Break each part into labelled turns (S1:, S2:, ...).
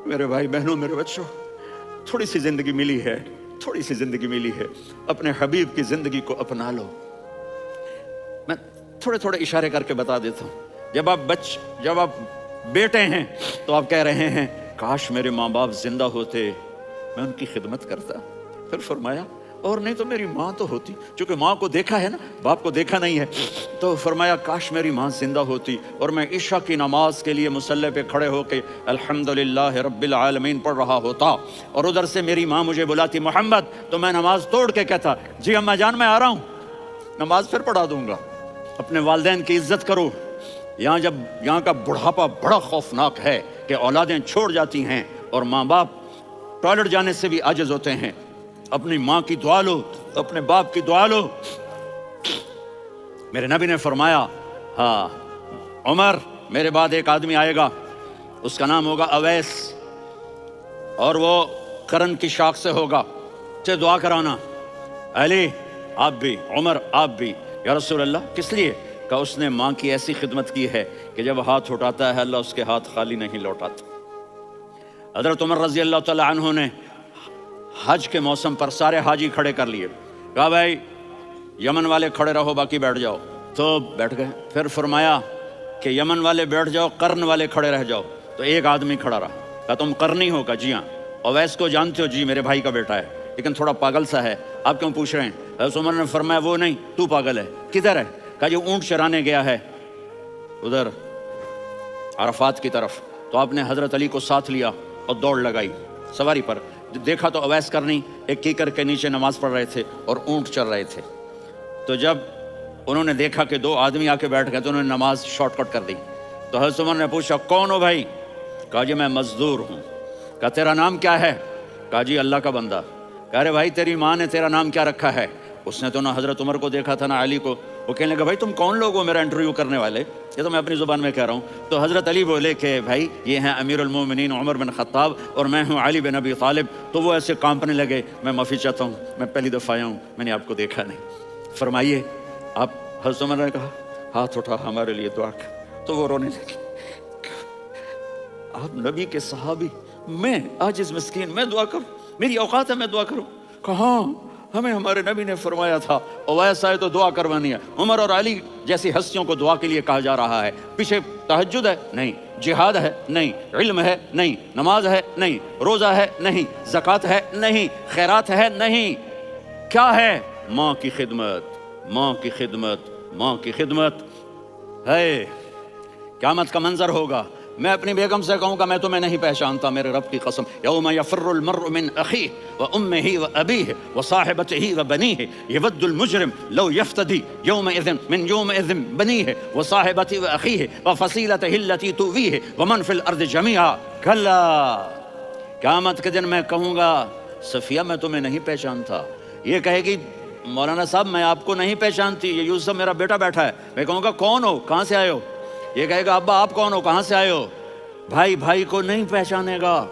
S1: میرے بھائی بہنوں، میرے بچوں، تھوڑی سی زندگی ملی ہے، تھوڑی سی زندگی ملی ہے، اپنے حبیب کی زندگی کو اپنا لو۔ میں تھوڑے تھوڑے اشارے کر کے بتا دیتا ہوں۔ جب آپ بیٹے ہیں تو آپ کہہ رہے ہیں کاش میرے ماں باپ زندہ ہوتے، میں ان کی خدمت کرتا۔ پھر فرمایا اور نہیں تو میری ماں تو ہوتی، چونکہ ماں کو دیکھا ہے نا، باپ کو دیکھا نہیں ہے، تو فرمایا کاش میری ماں زندہ ہوتی اور میں عشاء کی نماز کے لیے مصلی پہ کھڑے ہو کے الحمدللہ رب العالمین پڑھ رہا ہوتا، اور ادھر سے میری ماں مجھے بلاتی محمد، تو میں نماز توڑ کے کہتا جی اماں جان میں آ رہا ہوں، نماز پھر پڑھا دوں گا۔ اپنے والدین کی عزت کرو۔ یہاں کا بڑھاپا بڑا خوفناک ہے کہ اولادیں چھوڑ جاتی ہیں اور ماں باپ ٹوائلٹ جانے سے بھی عاجز ہوتے ہیں۔ اپنی ماں کی دعا لو، اپنے باپ کی دعا لو۔ میرے نبی نے فرمایا ہاں عمر، میرے بعد ایک آدمی آئے گا، اس کا نام ہوگا اویس، اور وہ کرن کی شاخ سے ہوگا، سے دعا کرانا۔ علی آپ بھی، عمر آپ بھی۔ یا رسول اللہ کس لیے؟ کہ اس نے ماں کی ایسی خدمت کی ہے کہ جب ہاتھ اٹھاتا ہے اللہ اس کے ہاتھ خالی نہیں لوٹاتا۔ حضرت عمر رضی اللہ تعالی عنہ نے حج کے موسم پر سارے حاجی کھڑے کر لیے، کہا بھائی یمن والے کھڑے رہو باقی بیٹھ جاؤ، تو بیٹھ گئے۔ پھر فرمایا کہ یمن والے بیٹھ جاؤ، قرن والے کھڑے رہ جاؤ، تو ایک آدمی کھڑا رہا، کہا تم قرنی ہو؟ کہا جی ہاں۔ اویس کو جانتے ہو؟ جی میرے بھائی کا بیٹا ہے لیکن تھوڑا پاگل سا ہے، آپ کیوں پوچھ رہے ہیں؟ حضرت عمر نے فرمایا وہ نہیں، تو پاگل ہے۔ کدھر ہے؟ کہا جو اونٹ چرانے گیا ہے ادھر عرفات کی طرف۔ تو آپ نے حضرت علی کو ساتھ لیا اور دوڑ لگائی سواری پر۔ دیکھا تو اویس کرنی ایک کیکر کے نیچے نماز پڑھ رہے تھے اور اونٹ چر رہے تھے۔ تو جب انہوں نے دیکھا کہ دو آدمی آ کے بیٹھ گئے تو انہوں نے نماز شارٹ کٹ کر دی۔ تو حضرت عمر نے پوچھا کون ہو بھائی؟ کہا جی میں مزدور ہوں۔ کہا تیرا نام کیا ہے؟ کہا جی اللہ کا بندہ۔ کہا ارے بھائی تیری ماں نے تیرا نام کیا رکھا ہے؟ اس نے تو نہ حضرت عمر کو دیکھا تھا نہ علی کو۔ وہ کہنے لگا بھائی تم کون لوگ ہو میرا انٹرویو کرنے والے؟ یہ تو میں اپنی زبان میں کہہ رہا ہوں۔ تو حضرت علی بولے کہ بھائی یہ ہیں امیر المومنین عمر بن خطاب اور میں ہوں علی بن ابی طالب۔ تو وہ ایسے کانپنے لگے، میں معافی چاہتا ہوں، میں پہلی دفعہ آیا ہوں، میں نے آپ کو دیکھا نہیں۔ فرمائیے آپ، حضرت عمر نے کہا ہاتھ اٹھا ہمارے لیے دعا کر، تو وہ رونے لگے۔ آپ نبی کے صحابی، میں عاجز مسکین، میں دعا کروں؟ میری اوقات ہے میں دعا کروں؟ کہاں، ہمیں ہمارے نبی نے فرمایا تھا اویس آئے تو دعا کروانی ہے۔ عمر اور علی جیسی ہستیوں کو دعا کے لیے کہا جا رہا ہے۔ پیچھے تہجد ہے؟ نہیں۔ جہاد ہے؟ نہیں۔ علم ہے؟ نہیں۔ نماز ہے؟ نہیں۔ روزہ ہے؟ نہیں۔ زکوٰۃ ہے؟ نہیں۔ خیرات ہے؟ نہیں۔ کیا ہے؟ ماں کی خدمت، ماں کی خدمت، ماں کی خدمت ہے۔ قیامت کا منظر ہوگا، میں اپنی بیگم سے کہوں گا میں تمہیں نہیں پہچانتا میرے رب کی قسم۔ یوم یفر المرء من اخیہ وامہ وابیہ وصاحبتہ وبنیہ یود المجرم لو یفتدی یومئذ من یومئذ بنیہ وصاحبتہ واخیہ وفصیلتہ التی تؤویہ ومن فی الارض جمیعا کلا۔ قیامت کے دن میں کہوں گا صفیہ میں تمہیں نہیں پہچانتا۔ یہ کہے گی مولانا صاحب میں آپ کو نہیں پہچانتی، یہ یوسف میرا بیٹا بیٹھا ہے۔ میں کہوں گا کون ہو، کہاں سے آئے ہو؟ یہ کہے گا ابا آپ کون ہو، کہاں سے آئے ہو؟ بھائی بھائی کو نہیں پہچانے گا۔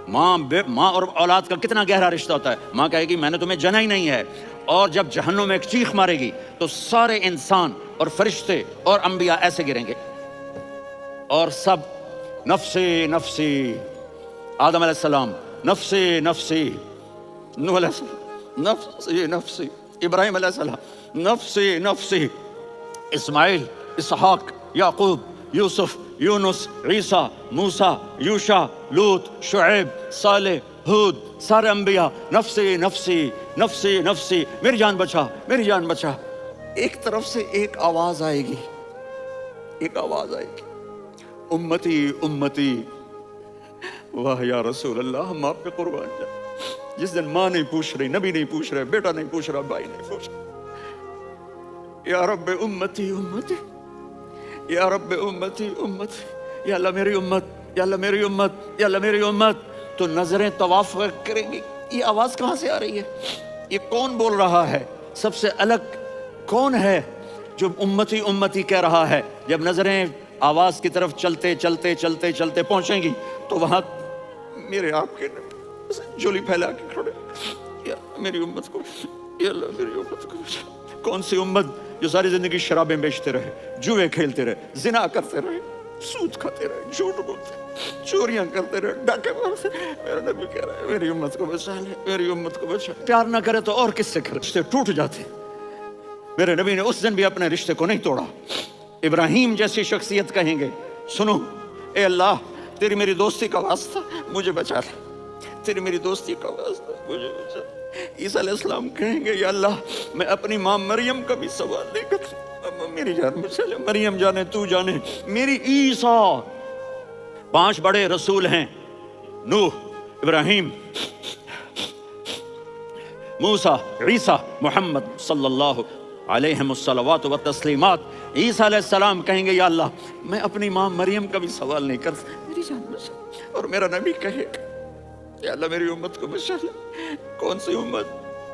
S1: ماں اور اولاد کا کتنا گہرا رشتہ ہوتا ہے۔ ماں کہے گی میں نے تمہیں جنا ہی نہیں ہے، اور جب جہنم میں ایک چیخ مارے گی تو سارے انسان اور فرشتے اور انبیاء ایسے گریں گے اور سب نفسی نفسی، آدم علیہ السلام نفسی نفسی، نوح علیہ السلام نفسی نفسی، ابراہیم علیہ السلام نفسی نفسی، اسماعیل، اسحاق، یعقوب، یوسف، یونس، عیسیٰ، موسیٰ، یوشع، لوط، شعیب، صالح، ہود، سارے انبیاء نفسی نفسی نفسی نفسی، میری جان بچا، میری جان بچا۔ ایک طرف سے ایک آواز آئے گی، ایک آواز آئے گی، امتی امتی۔ واہ یا رسول اللہ، ہم آپ پہ قربان جائیں۔ جس دن ماں نہیں پوچھ رہی، نبی نہیں پوچھ رہے، بیٹا نہیں پوچھ رہا، بھائی نہیں پوچھ رہا، یا رب امتی امتی، یا رب امتی امتی، یا اللہ میری امت، یا اللہ میری امت، یا اللہ میری امت۔ تو نظریں طواف کریں گی، یہ آواز کہاں سے آ رہی ہے؟ یہ کون بول رہا ہے؟ سب سے الگ کون ہے جو امتی امتی کہہ رہا ہے؟ جب نظریں آواز کی طرف چلتے چلتے چلتے چلتے پہنچیں گی تو وہاں میرے آپ کے جولی پھیلا کے کھڑے، یا میری امت کو، یا اللہ میری امت کو۔ کون سی امت جو ساری زندگی شرابیں بیچتے رہے، جوئے کھیلتے رہے، زنا کرتے رہے، سود کھاتے رہے, جھوٹ بولتے, چوریاں کرتے رہے, ڈاکے مارتے. میرا نبی کہہ رہا ہے میری امت کو بچا لے, میری امت کو بچا. پیار نہ کرے تو اور کس سے کرے, رشتے ٹوٹ جاتے. میرے نبی نے اس دن بھی اپنے رشتے کو نہیں توڑا. ابراہیم جیسی شخصیت کہیں گے, سنو اے اللہ تیری میری دوستی کا واسطہ مجھے بچا لے, تیری میری دوستی کا واسطہ مجھے بچا لے. عیسیٰ علیہ السلام کہیں گے یا اللہ میں اپنی ماں مریم کا بھی سوال نہیں کرتا, میری جان بچا لے, مریم جانے تو جانے میری عیسیٰ. 5 بڑے رسول ہیں, نوح, ابراہیم, موسیٰ, عیسیٰ, محمد صلی اللہ علیہ الصلوات و تسلیمات. عیسیٰ علیہ السلام کہیں گے یا اللہ میں اپنی ماں مریم کا بھی سوال نہیں کرتا, میری جان بچا. اور میرا نبی کہے گا یا اللہ میری امت کو بچا لے. کون سی امت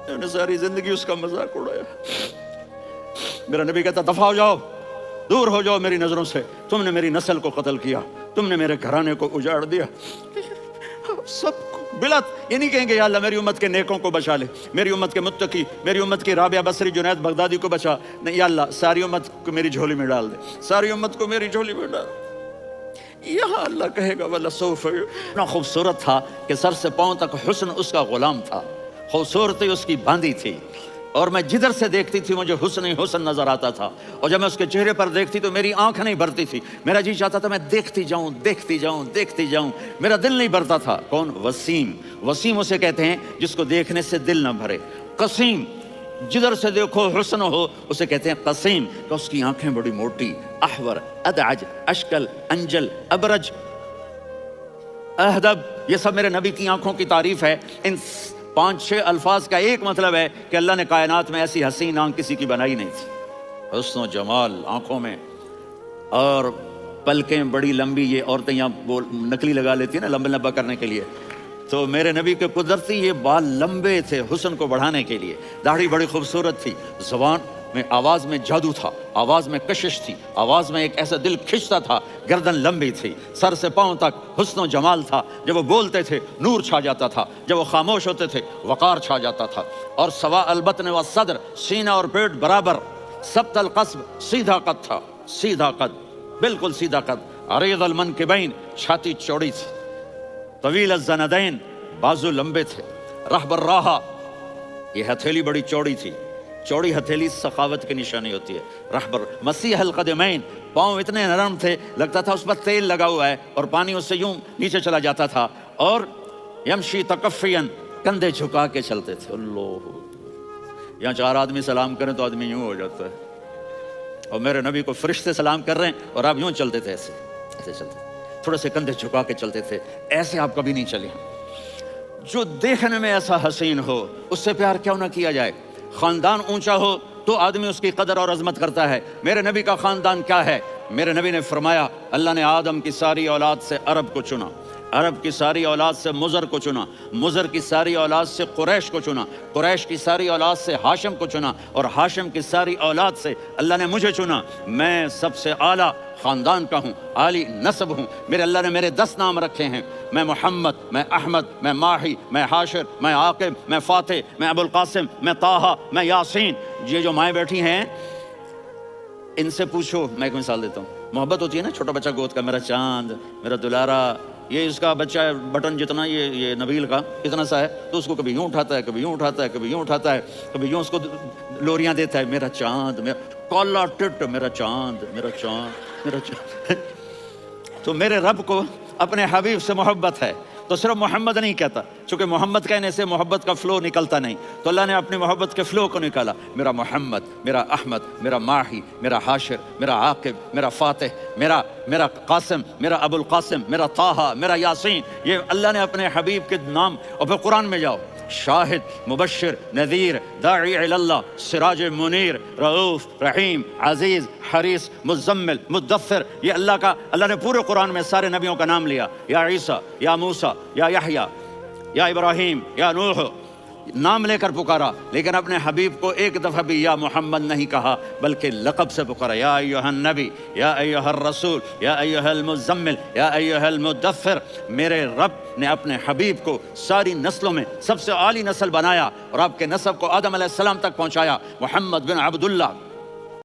S1: جنہوں نے ساری زندگی اس کا مذاق اڑایا. میرا نبی کہتا دفع ہو جاؤ, دور ہو جاؤ میری نظروں سے, تم نے میری نسل کو قتل کیا, تم نے میرے گھرانے کو اجاڑ دیا. سب کو بلت یہ نہیں کہیں گے یا اللہ میری امت کے نیکوں کو بچا لے, میری امت کے متقی, میری امت کی رابعہ بصری, جنید بغدادی کو بچا. نہیں یا اللہ ساری امت کو میری جھولی میں ڈال دے, ساری امت کو میری جھولی میں ڈال. یہاں اللہ کہے گا وَلَسَوْفَ. اتنا خوبصورت تھا کہ سر سے پاؤں تک حسن اس کا غلام تھا, خوبصورتی اس کی باندھی تھی, اور میں جدھر سے دیکھتی تھی مجھے حسن ہی حسن نظر آتا تھا. اور جب میں اس کے چہرے پر دیکھتی تو میری آنکھ نہیں بھرتی تھی, میرا جی چاہتا تھا میں دیکھتی جاؤں دیکھتی جاؤں دیکھتی جاؤں, میرا دل نہیں بھرتا تھا. کون؟ وسیم. وسیم اسے کہتے ہیں جس کو دیکھنے سے دل نہ بھرے. قسیم, جدھر سے دیکھو حسن ہو اسے کہتے ہیں قسیم, کہ اس کی آنکھیں بڑی موٹی. احور, ادعج, اشکل, انجل, ابرج, اہدب, یہ سب میرے نبی کی آنکھوں کی تعریف ہے. ان 5-6 الفاظ کا ایک مطلب ہے کہ اللہ نے کائنات میں ایسی حسین آنکھ کسی کی بنائی نہیں تھی. حسن و جمال آنکھوں میں, اور پلکیں بڑی لمبی. یہ عورتیں یہاں نکلی لگا لیتی ہیں نا لمبا لمبا کرنے کے لیے, تو میرے نبی کے قدرتی یہ بال لمبے تھے حسن کو بڑھانے کے لیے. داڑھی بڑی خوبصورت تھی. زبان میں, آواز میں جادو تھا, آواز میں کشش تھی, آواز میں ایک ایسا دل کھنچتا تھا. گردن لمبی تھی, سر سے پاؤں تک حسن و جمال تھا. جب وہ بولتے تھے نور چھا جاتا تھا, جب وہ خاموش ہوتے تھے وقار چھا جاتا تھا. اور سوا البطن و صدر, سینہ اور پیٹ برابر. سبط القصب, سیدھا قد تھا, سیدھا قد, بالکل سیدھا قد. عریض المنکبین, چھاتی چوڑی تھی. طویل الزندین, بازو لمبے تھے. رحب الراحہ, یہ ہتھیلی بڑی چوڑی تھی. چوڑی ہتھیلی سخاوت کی نشانی ہوتی ہے. رحبر. مسیح القدمین, پاؤں اتنے نرم تھے لگتا تھا اس پر تیل لگا ہوا ہے اور پانی اس سے یوں نیچے چلا جاتا تھا. اور یمشی تکفین, کندھے جھکا کے چلتے تھے. اللہ, یہاں 4 آدمی سلام کریں تو آدمی یوں ہو جاتا ہے, اور میرے نبی کو فرشتے سلام کر رہے ہیں اور آپ یوں چلتے تھے, ایسے ایسے چلتے, تھوڑے سے کندھے جھکا کے چلتے تھے. ایسے آپ کبھی نہیں چلے. جو دیکھنے میں ایسا حسین ہو اس سے پیار کیوں نہ کیا جائے. خاندان اونچا ہو تو آدمی اس کی قدر اور عظمت کرتا ہے. میرے نبی کا خاندان کیا ہے؟ میرے نبی نے فرمایا اللہ نے آدم کی ساری اولاد سے عرب کو چنا, عرب کی ساری اولاد سے مضر کو چنا, مضر کی ساری اولاد سے قریش کو چنا, قریش کی ساری اولاد سے ہاشم کو چنا, اور ہاشم کی ساری اولاد سے اللہ نے مجھے چنا. میں سب سے اعلیٰ خاندان کا ہوں, عالی نسب ہوں. میرے اللہ نے میرے 10 نام رکھے ہیں. میں محمد, میں احمد, میں ماہی, میں حاشر, میں عاقب, میں فاتح, میں ابو القاسم, میں طٰہٰ, میں یاسین. یہ جو مائیں بیٹھی ہیں ان سے پوچھو, میں ایک مثال دیتا ہوں. محبت ہوتی ہے نا, چھوٹا بچہ گود کا, میرا چاند, میرا دلارا, یہ اس کا بچہ بٹن جتنا یہ نبیل کا اتنا سا ہے, تو اس کو کبھی یوں اٹھاتا ہے, کبھی یوں اٹھاتا ہے, کبھی یوں اٹھاتا ہے, کبھی یوں اس کو لوریاں دیتا ہے. میرا چاند, میرا کالا ٹٹ, میرا چاند, میرا چاند, میرا چاند. تو میرے رب کو اپنے حبیب سے محبت ہے تو صرف محمد نہیں کہتا, چونکہ محمد کہنے سے محبت کا فلو نکلتا نہیں, تو اللہ نے اپنی محبت کے فلو کو نکالا. میرا محمد, میرا احمد, میرا ماہی, میرا حاشر, میرا عاقب, میرا فاتح, میرا قاسم, میرا ابو القاسم, میرا طٰہٰ, میرا یاسین. یہ اللہ نے اپنے حبیب کے نام. اور پھر قرآن میں جاؤ, شاہد, مبشر, نذیر, داعی الی اللہ, سراج منیر, رؤوف, رحیم, عزیز, حریص, مزمل, مدثر. یہ اللہ نے پورے قرآن میں سارے نبیوں کا نام لیا. یا عیسیٰ, یا موسیٰ, یا یحییٰ, یا ابراہیم, یا نوح, نام لے کر پکارا. لیکن اپنے حبیب کو ایک دفعہ بھی یا محمد نہیں کہا بلکہ لقب سے پکارا. یا ایھا النبی, یا ایھا الرسول, یا ایھا المزمل, یا ایھا المدثر. میرے رب نے اپنے حبیب کو ساری نسلوں میں سب سے عالی نسل بنایا اور آپ کے نسب کو آدم علیہ السلام تک پہنچایا. محمد بن عبداللہ